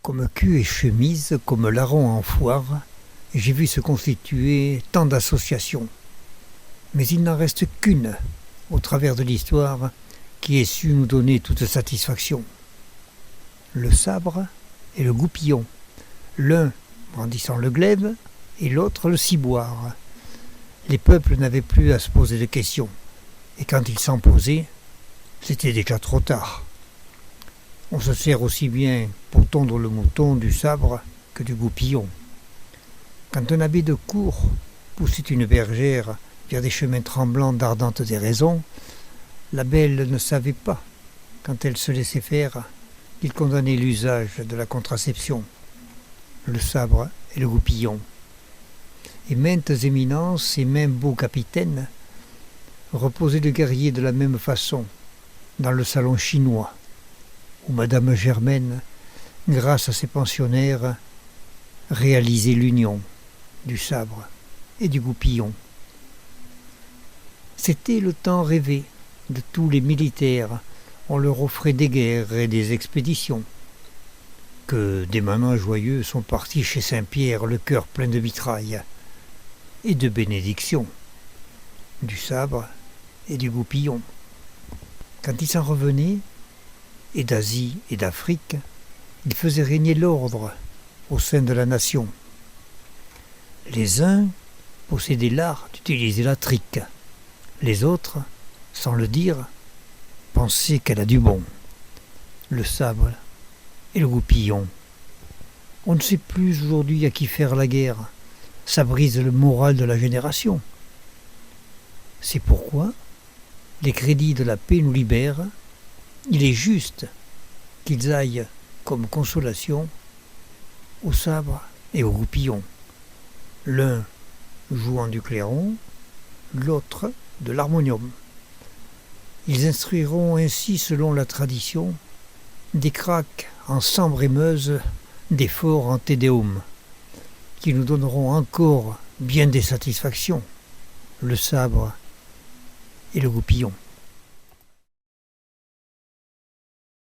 Comme cul et chemise, comme larron en foire, j'ai vu se constituer tant d'associations. Mais il n'en reste qu'une, au travers de l'histoire, qui ait su nous donner toute satisfaction. Le sabre et le goupillon, l'un brandissant le glaive et l'autre le ciboire. Les peuples n'avaient plus à se poser de questions, et quand ils s'en posaient, c'était déjà trop tard. On se sert aussi bien pour tondre le mouton du sabre que du goupillon. Quand un abbé de cour poussait une bergère vers des chemins tremblants d'ardentes déraisons, la belle ne savait pas, quand elle se laissait faire, qu'il condamnait l'usage de la contraception, le sabre et le goupillon. Et maintes éminences et mêmes beaux capitaines reposaient le guerrier de la même façon dans le salon chinois, où Madame Germaine, grâce à ses pensionnaires, réalisait l'union du sabre et du goupillon. C'était le temps rêvé de tous les militaires. On leur offrait des guerres et des expéditions. Que des manants joyeux sont partis chez Saint-Pierre, le cœur plein de mitraille et de bénédictions, du sabre et du goupillon. Quand ils s'en revenaient, et d'Asie et d'Afrique, ils faisaient régner l'ordre au sein de la nation. Les uns possédaient l'art d'utiliser la trique. Les autres, sans le dire, pensaient qu'elle a du bon. Le sabre et le goupillon. On ne sait plus aujourd'hui à qui faire la guerre. Ça brise le moral de la génération. C'est pourquoi les crédits de la paix nous libèrent. Il est juste qu'ils aillent comme consolation au sabre et au goupillon, l'un jouant du clairon, l'autre de l'harmonium. Ils instruiront ainsi, selon la tradition, des craques en sambre et meuse, des forts en tédéum, qui nous donneront encore bien des satisfactions, le sabre et le goupillon.